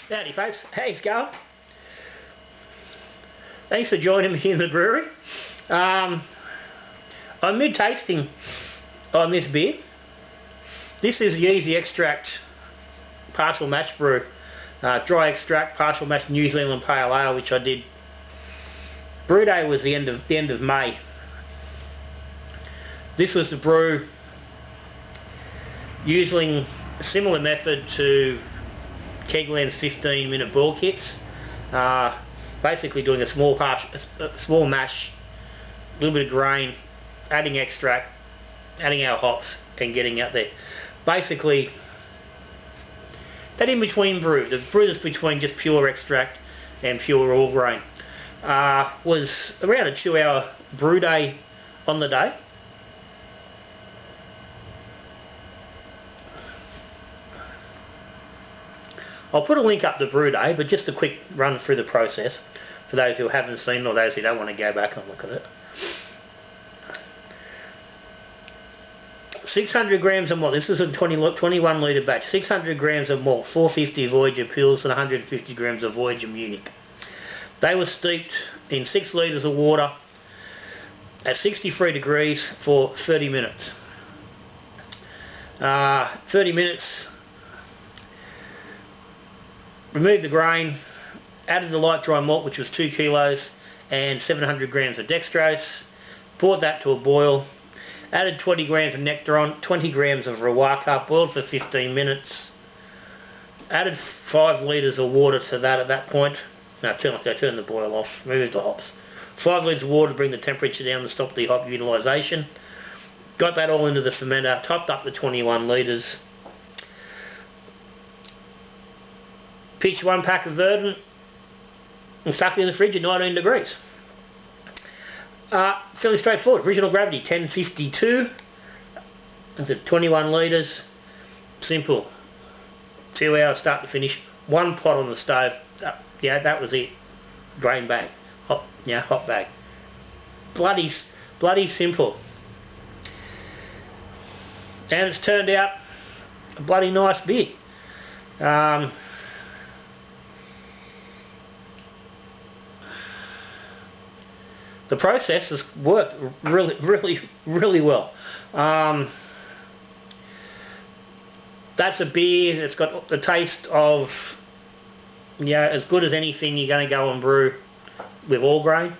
Howdy folks, how's it going? Thanks for joining me in the brewery. I'm mid-tasting on this beer. This is the Easy Extract partial mash brew. Dry extract partial mash New Zealand Pale Ale, which I did. Brew day was the end of May. This was the brew using a similar method to Kegland's 15-minute ball kits. Basically doing a small mash, a little bit of grain, adding extract, adding our hops, and getting out there. Basically, that in-between brew, the brew that's between just pure extract and pure all grain, was around a 2-hour brew day on the day. I'll put a link up to brew day, but just a quick run through the process for those who haven't seen or those who don't want to go back and look at it. 600 grams of malt. This is a 21 litre batch. 600 grams of malt, 450 Voyager Pils and 150 grams of Voyager Munich. They were steeped in 6 litres of water at 63 degrees for 30 minutes. 30 minutes. Removed the grain, added the light dry malt, which was 2 kilos, and 700 grams of dextrose, poured that to a boil, added 20 grams of nectaron, 20 grams of rawaka, boiled for 15 minutes, added 5 litres of water to that at that point. Now turn the boil off, remove the hops. 5 litres of water to bring the temperature down to stop the hop utilisation. Got that all into the fermenter, topped up the 21 litres. Pitched 1 pack of Verdant and stuck it in the fridge at 19 degrees. Fairly straightforward. Original gravity 1052. That's at 21 litres. Simple. 2 hours start to finish. 1 pot on the stove. Yeah, that was it. Grain bag. Hot bag. Bloody simple. And it's turned out a bloody nice beer. The process has worked really well. That's a beer that's got the taste of, as good as anything you're going to go and brew with all grain.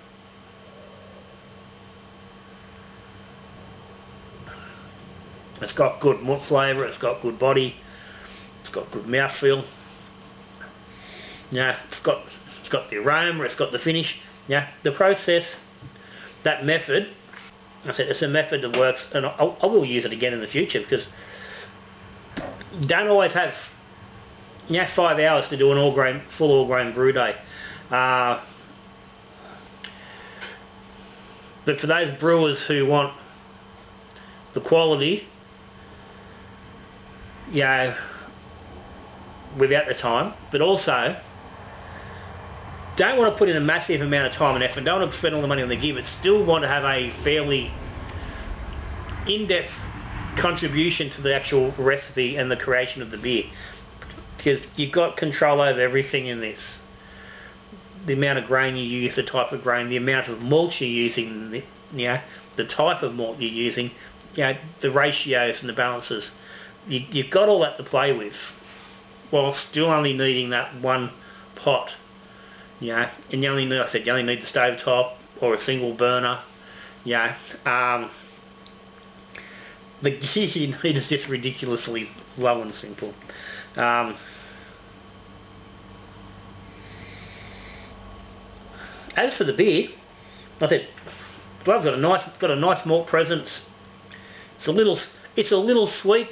It's got good malt flavour, it's got good body, it's got good mouthfeel. It's got the aroma, it's got the finish. The process, that method, I said it's a method that works, and I will use it again in the future, because you don't always have 5 hours to do an full all grain brew day. But for those brewers who want the quality, without the time, but also don't want to put in a massive amount of time and effort, don't want to spend all the money on the gear, but still want to have a fairly in-depth contribution to the actual recipe and the creation of the beer, because you've got control over everything in this. The amount of grain you use, the type of grain, the amount of malt you're using, the type of malt you're using, the ratios and the balances. You've got all that to play with, while still only needing that 1 pot. And you only need, like I said, you only need the stove top or a single burner. The gear you need is just ridiculously low and simple. As for the beer, like I said, I've got a nice malt presence. It's a little sweet,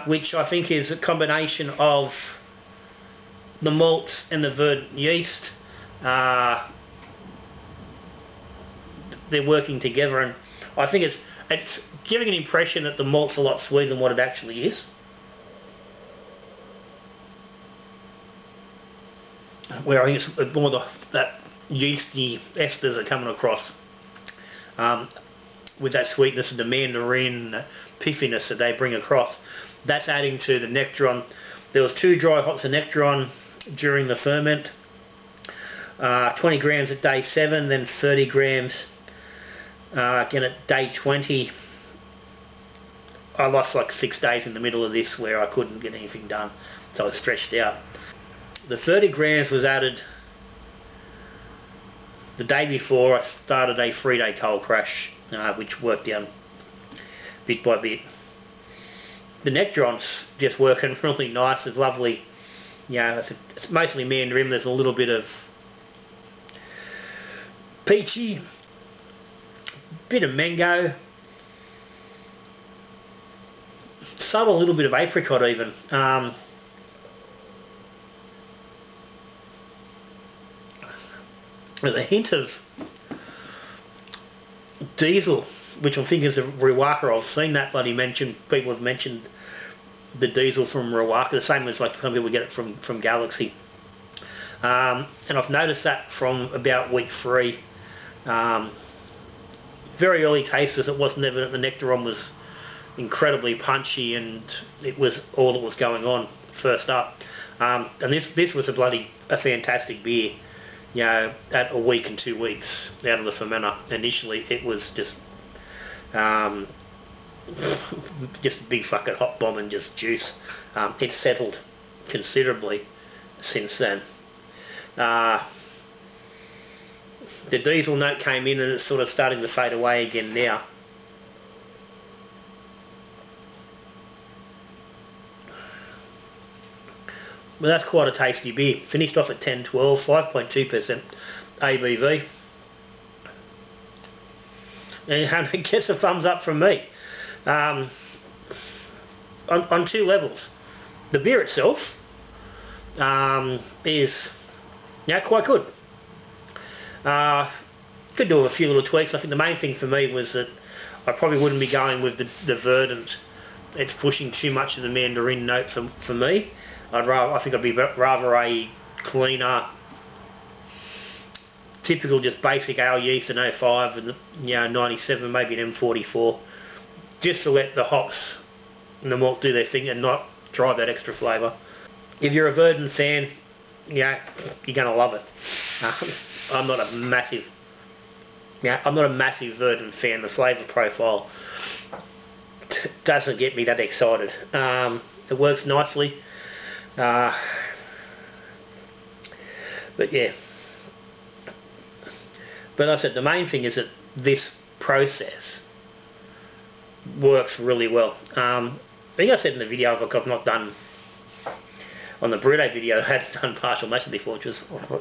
which I think is a combination of the malts and the Verdant yeast. They're working together, and I think it's giving an impression that the malt's a lot sweeter than what it actually is. Where I think it's more that yeasty esters are coming across with that sweetness of the mandarin piffiness that they bring across. That's adding to the nectaron. There was 2 dry hops of nectaron during the ferment. 20 grams at day 7, then 30 grams again at day 20. I lost like 6 days in the middle of this where I couldn't get anything done, so I was stretched out. The 30 grams was added the day before I started a 3-day cold crash, which worked down bit by bit. The Nectaron's just working really nice. It's lovely. It's mostly mandarin. There's a little bit of peachy, bit of mango, subtle little bit of apricot even. There's a hint of diesel, which I'm thinking is a Rewaka. I've seen that bloody mentioned. People have mentioned the diesel from Rewaka, the same as like some people get it from Galaxy. And I've noticed that from about week 3. Very early tastes, it wasn't evident the Nectaron was incredibly punchy, and it was all that was going on first up. And this was a fantastic beer. At a week and 2 weeks out of the fermenter. Initially, it was just a big fucking hot bomb and just juice. It's settled considerably since then. The diesel note came in and it's sort of starting to fade away again now. But that's quite a tasty beer. Finished off at 10-12, 5.2% ABV. And I guess a thumbs up from me. On 2 levels. The beer itself is quite good. Could do a few little tweaks. I think the main thing for me was that I probably wouldn't be going with the verdant. It's pushing too much of the mandarin note for me. I think I'd be rather a cleaner, typical just basic ale yeast, an 05 and 97, maybe an M44, just to let the hops and the malt do their thing and not drive that extra flavour. If you're a verdant fan, you're gonna love it. I'm not a massive verdant fan. The flavour profile doesn't get me that excited. It works nicely. But yeah, but I said the main thing is that this process works really well. I think I said in the video, I've not done on the brew day video, I had done partial mashes before, which was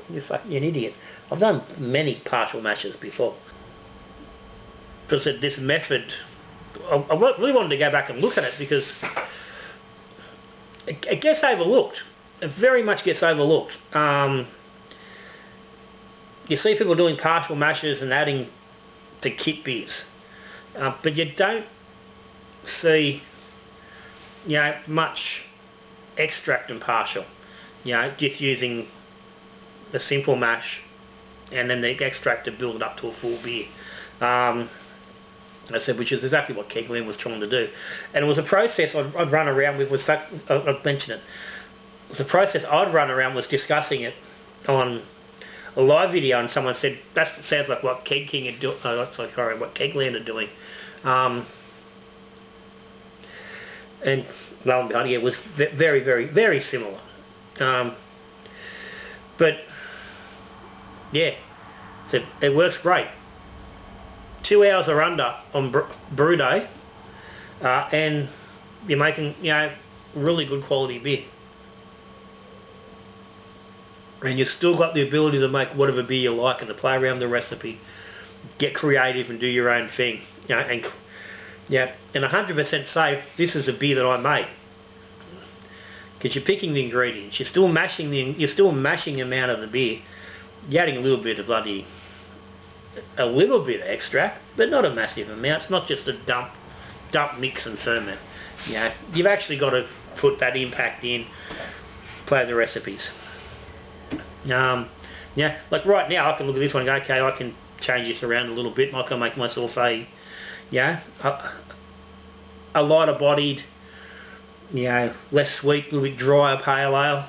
you're fucking an idiot. I've done many partial mashes before, but I said this method, I really wanted to go back and look at it because it gets overlooked. It very much gets overlooked. You see people doing partial mashes and adding to kit beers, but you don't see much extract and partial. Just using a simple mash and then the extract to build it up to a full beer. I said, which is exactly what Kegland was trying to do. And it was a process I'd run around with, I'd mention it. It was a process I'd run around, was discussing it on a live video, and someone said, that sounds like what what Kegland are doing. And lo and behold, it was very, very, very similar. But yeah, so it works great. 2 hours or under on brew day, and you're making really good quality beer, and you've still got the ability to make whatever beer you like and to play around the recipe, get creative and do your own thing. And 100% say this is a beer that I made, because you're picking the ingredients, you're still mashing the amount of the beer, you're adding a little bit of extract, but not a massive amount. It's not just a dump mix and ferment. You've actually got to put that impact in, play the recipes. Like right now I can look at this one and go, okay, I can change this around a little bit, and I can make myself a lighter bodied, less sweet, a little bit drier pale ale.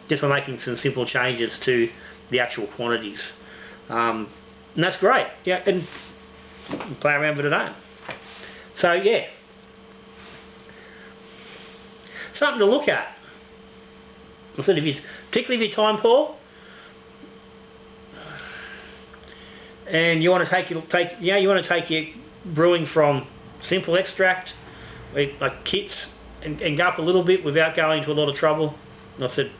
just by making some simple changes to the actual quantities. And that's great. Yeah, and play around with it at home. So yeah, something to look at. Particularly if you're time poor, and you want to you want to take your brewing from simple extract, like kits, and go up a little bit without going to a lot of trouble. And I said,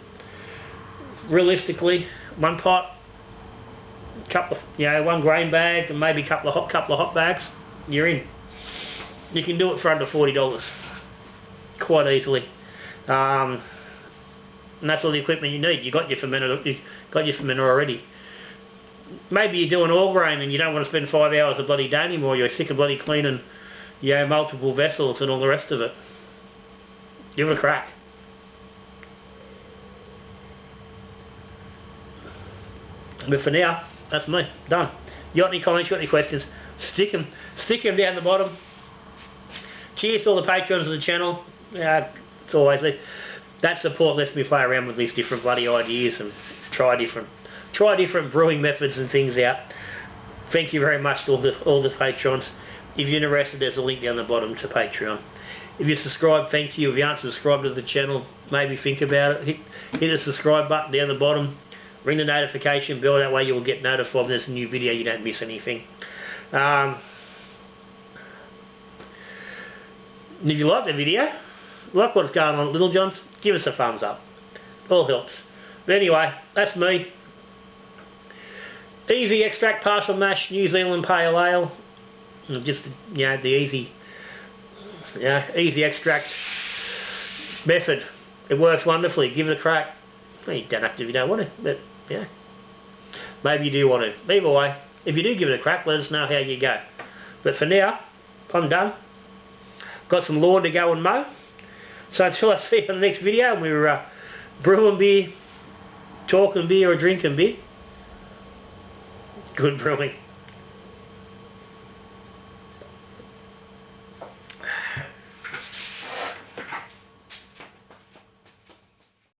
realistically, one pot, couple of, one grain bag, and maybe a couple of hot bags, you're in. You can do it for under $40 quite easily. And that's all the equipment you need. You got your fermenter already. Maybe you're doing all grain and you don't want to spend 5 hours a bloody day anymore. You're sick of bloody cleaning, multiple vessels and all the rest of it. Give it a crack. But for now, that's me. Done. You got any comments? You got any questions? Stick them down the bottom. Cheers to all the patrons of the channel. It's always that support lets me play around with these different bloody ideas and try different brewing methods and things out. Thank you very much to all the patrons. If you're interested, there's a link down the bottom to Patreon. If you're subscribed, thank you. If you aren't subscribed to the channel, maybe think about it. Hit the subscribe button down the bottom. Ring the notification bell, that way you will get notified when there's a new video, you don't miss anything. If you like the video, like what's going on at Little John's, give us a thumbs up. All helps. But anyway, that's me. Easy extract partial mash New Zealand Pale Ale. Just the easy extract method. It works wonderfully. Give it a crack. Well, you don't have to if you don't want to, but maybe you do want to. Either way, if you do give it a crack, let us know how you go. But for now, I'm done. Got some lawn to go and mow. So until I see you in the next video, and we're brewing beer, talking beer, or drinking beer. Good brewing.